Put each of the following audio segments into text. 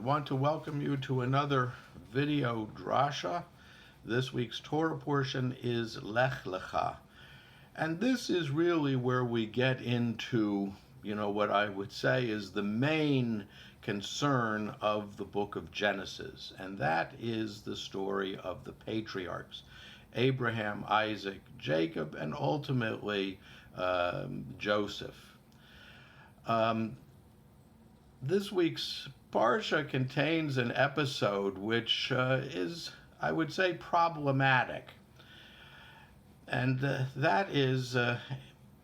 want to welcome you to another video drasha. This week's Torah portion is Lech Lecha. And this is really where we get into, what I would say is the main concern of the book of Genesis. And that is the story of the patriarchs, Abraham, Isaac, Jacob, and ultimately Joseph. This week's Parsha contains an episode which is, I would say, problematic. And that is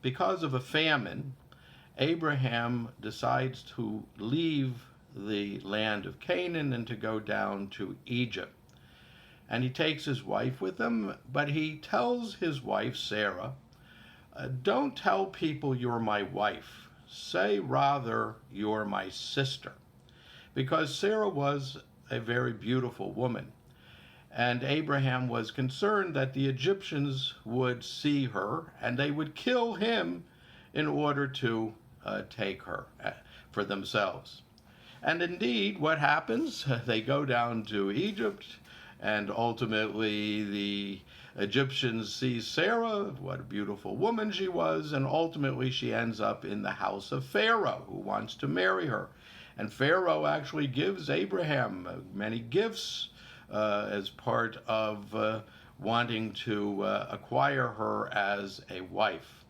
because of a famine, Abraham decides to leave the land of Canaan and to go down to Egypt. And he takes his wife with him, but he tells his wife, Sarah, don't tell people you're my wife. Say rather, you're my sister. Because Sarah was a very beautiful woman. And Abraham was concerned that the Egyptians would see her and they would kill him in order to take her for themselves. And indeed, what happens? They go down to Egypt, and ultimately the Egyptians see Sarah, what a beautiful woman she was, and ultimately she ends up in the house of Pharaoh, who wants to marry her. And Pharaoh actually gives Abraham many gifts as part of wanting to acquire her as a wife.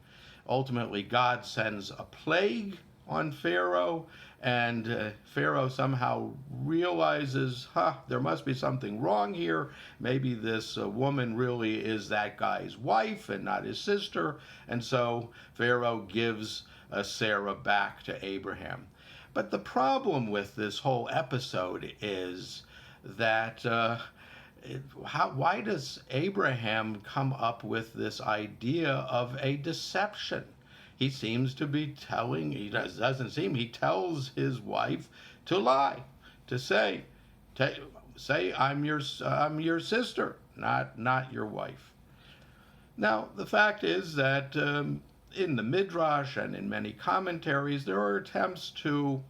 Ultimately, God sends a plague on Pharaoh, and Pharaoh somehow realizes, there must be something wrong here. Maybe this woman really is that guy's wife and not his sister. And so Pharaoh gives Sarah back to Abraham. But the problem with this whole episode is that why does Abraham come up with this idea of a deception? He seems to be telling, he tells his wife to lie, to say I'm your sister, not your wife. Now, the fact is that in the Midrash and in many commentaries, there are attempts to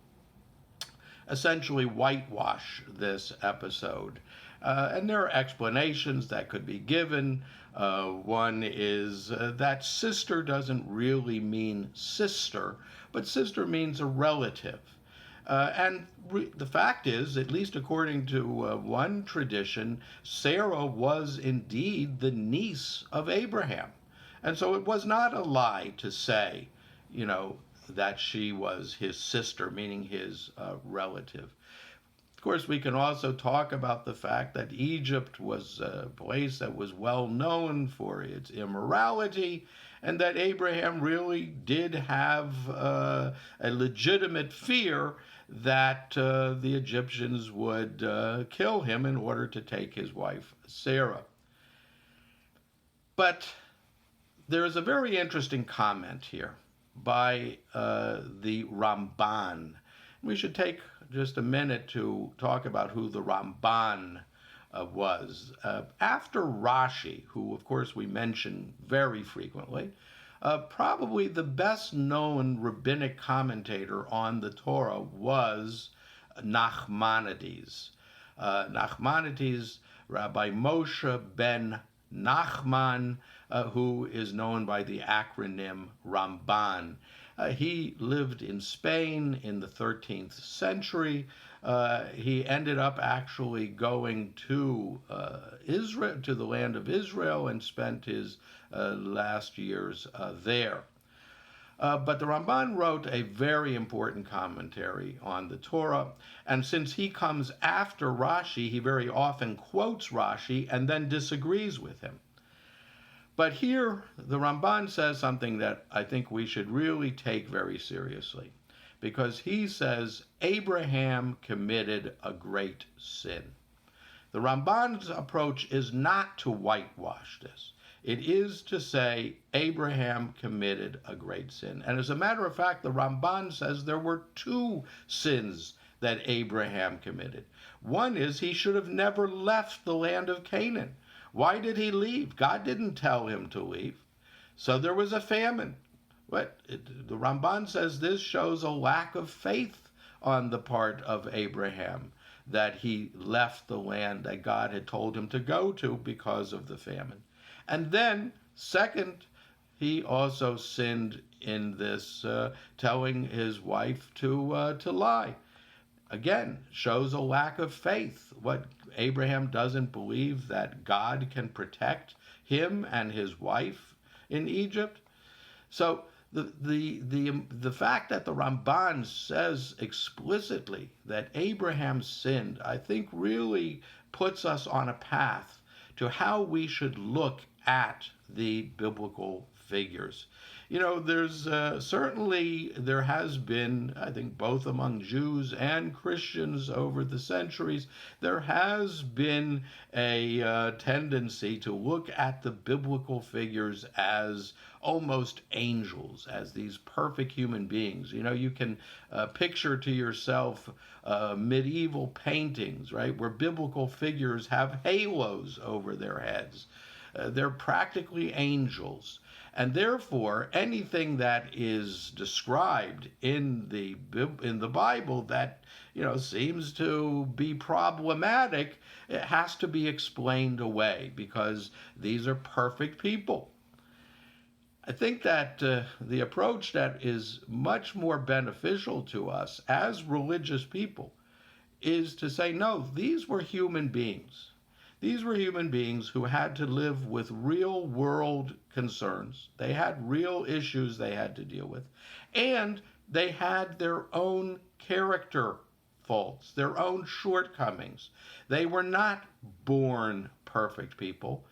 essentially whitewash this episode. And there are explanations that could be given. One is that sister doesn't really mean sister, but sister means a relative. The fact is, at least according to one tradition, Sarah was indeed the niece of Abraham. And so it was not a lie to say, that she was his sister, meaning his relative. Of course, we can also talk about the fact that Egypt was a place that was well known for its immorality, and that Abraham really did have a legitimate fear that the Egyptians would kill him in order to take his wife, Sarah. But there is a very interesting comment here by the Ramban. We should take just a minute to talk about who the Ramban was. After Rashi, who of course we mention very frequently, probably the best known rabbinic commentator on the Torah was Nachmanides. Nachmanides, Rabbi Moshe ben Nachman, who is known by the acronym Ramban. He lived in Spain in the 13th century. He ended up actually going to Israel, to the land of Israel, and spent his last years there. But the Ramban wrote a very important commentary on the Torah, and since he comes after Rashi, he very often quotes Rashi and then disagrees with him. But here, the Ramban says something that I think we should really take very seriously, because he says Abraham committed a great sin. The Ramban's approach is not to whitewash this. It is to say Abraham committed a great sin. And as a matter of fact, the Ramban says there were two sins that Abraham committed. One is he should have never left the land of Canaan. Why did he leave? God didn't tell him to leave. So there was a famine. The Ramban says this shows a lack of faith on the part of Abraham. that he left the land that God had told him to go to because of the famine. And then, second, he also sinned in this telling his wife to lie. Again, shows a lack of faith. What Abraham doesn't believe that God can protect him and his wife in Egypt. So the fact that the Ramban says explicitly that Abraham sinned, I think really puts us on a path to how we should look at the biblical figures. You know, there's certainly there has been, I think, both among Jews and Christians over the centuries, there has been a tendency to look at the biblical figures as almost angels, as these perfect human beings. You know, you can picture to yourself medieval paintings, right, where biblical figures have halos over their heads. They're practically angels. And therefore, anything that is described in the Bible that, you know, seems to be problematic, it has to be explained away because these are perfect people. I think that the approach that is much more beneficial to us as religious people is to say, no, these were human beings. These were human beings who had to live with real world concerns. They had real issues they had to deal with. And they had their own character faults, their own shortcomings. They were not born perfect people.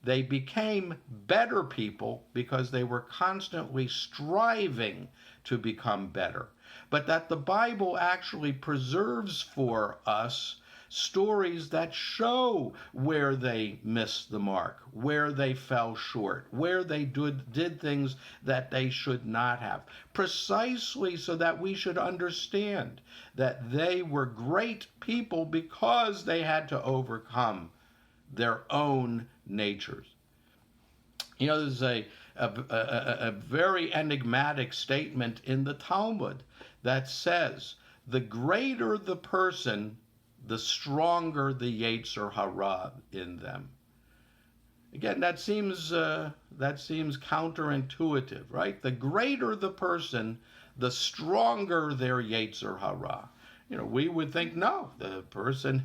They became better people because they were constantly striving to become better. But that the Bible actually preserves for us stories that show where they missed the mark, where they fell short, where they did things that they should not have, precisely so that we should understand that they were great people because they had to overcome their own natures. You know, there's a very enigmatic statement in the Talmud that says, the greater the person, the stronger the Yetzer Hara in them. Again, that seems counterintuitive, right? The greater the person, the stronger their Yetzer Hara. You know, we would think, no, the person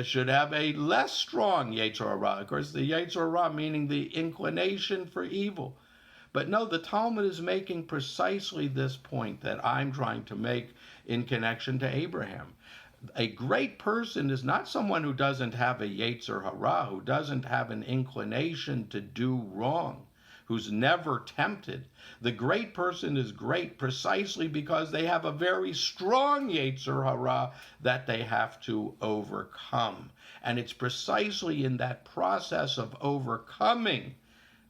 should have a less strong Yetzer Hara. Of course, the Yetzer Hara meaning the inclination for evil. But no, the Talmud is making precisely this point that I'm trying to make in connection to Abraham. A great person is not someone who doesn't have a Yetzer Hara, who doesn't have an inclination to do wrong, who's never tempted. The great person is great precisely because they have a very strong Yetzer Hara that they have to overcome. And it's precisely in that process of overcoming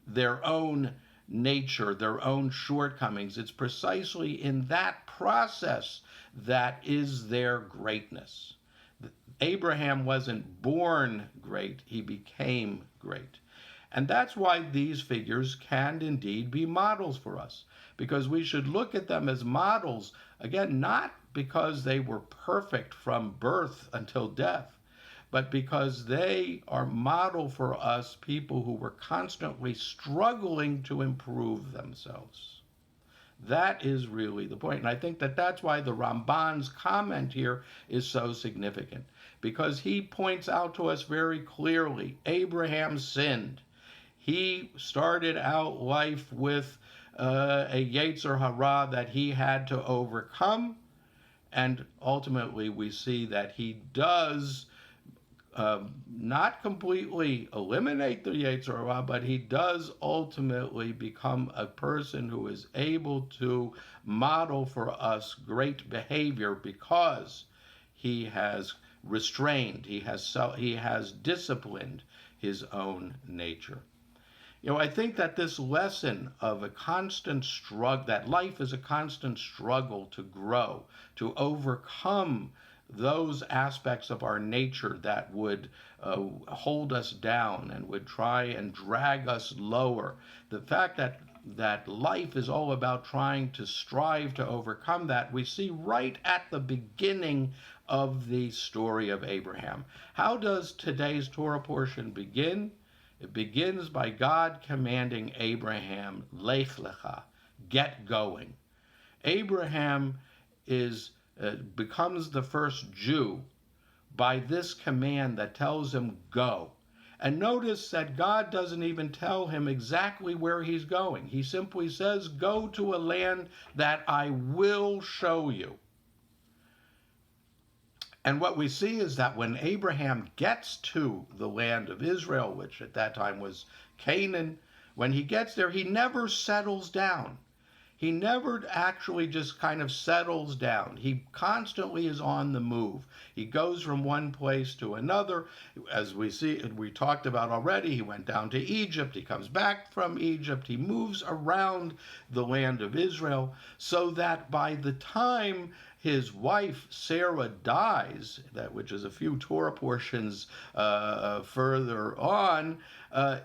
their own nature, their own shortcomings, it's precisely in that process that is their greatness. Abraham wasn't born great, he became great. And that's why these figures can indeed be models for us, because we should look at them as models, again, not because they were perfect from birth until death, but because they are model for us, people who were constantly struggling to improve themselves. That is really the point. And I think that that's why the Ramban's comment here is so significant, because he points out to us very clearly, Abraham sinned. He started out life with a Yetzer Hara that he had to overcome, and ultimately we see that he does not completely eliminate the Yetzer Hara, but he does ultimately become a person who is able to model for us great behavior because he has restrained, he has disciplined his own nature. You know, I think that this lesson of a constant struggle, that life is a constant struggle to grow, to overcome those aspects of our nature that would hold us down and would try and drag us lower. The fact that life is all about trying to strive to overcome that, we see right at the beginning of the story of Abraham. How does today's Torah portion begin? It begins by God commanding Abraham, Lech Lecha, get going. Abraham becomes the first Jew by this command that tells him, go. And notice that God doesn't even tell him exactly where he's going. He simply says, go to a land that I will show you. And what we see is that when Abraham gets to the land of Israel, which at that time was Canaan, when he gets there, he never settles down. He never actually just kind of settles down. He constantly is on the move. He goes from one place to another. As we talked about already, he went down to Egypt. He comes back from Egypt. He moves around the land of Israel so that by the time his wife Sarah dies, which is a few Torah portions further on,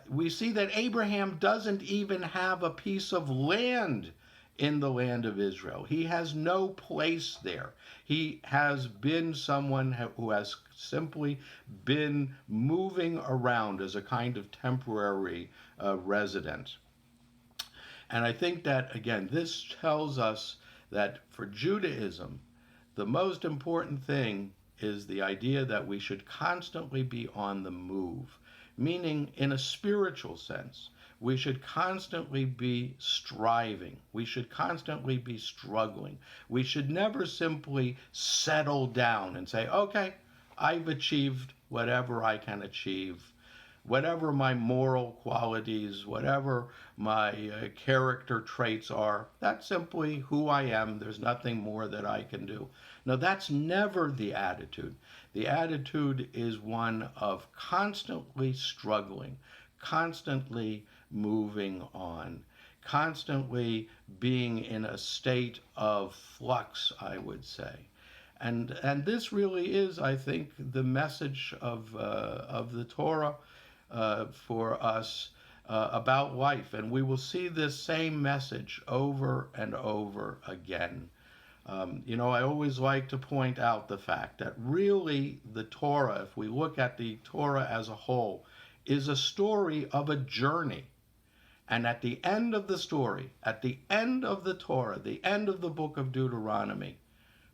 we see that Abraham doesn't even have a piece of land in the land of Israel. He has no place there. He has been someone who has simply been moving around as a kind of temporary resident. And I think that, again, this tells us that for Judaism, the most important thing is the idea that we should constantly be on the move, meaning in a spiritual sense. We should constantly be striving. We should constantly be struggling. We should never simply settle down and say, okay, I've achieved whatever I can achieve, whatever my moral qualities, whatever my character traits are, that's simply who I am. There's nothing more that I can do. No, that's never the attitude. The attitude is one of constantly struggling, constantly moving on, constantly being in a state of flux, I would say. And this really is, I think, the message of the Torah for us about life. And we will see this same message over and over again. I always like to point out the fact that really the Torah, if we look at the Torah as a whole, is a story of a journey. And at the end of the story, at the end of the Torah, the end of the book of Deuteronomy,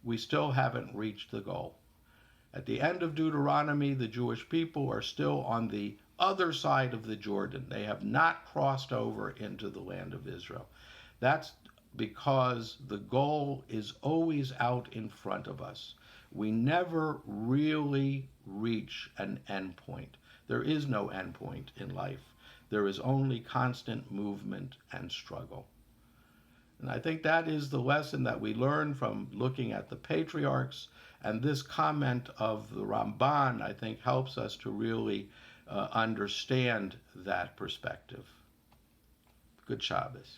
we still haven't reached the goal. At the end of Deuteronomy, the Jewish people are still on the other side of the Jordan. They have not crossed over into the land of Israel. That's because the goal is always out in front of us. We never really reach an end point. There is no end point in life. There is only constant movement and struggle. And I think that is the lesson that we learn from looking at the patriarchs. And this comment of the Ramban, I think, helps us to really understand that perspective. Good Shabbos.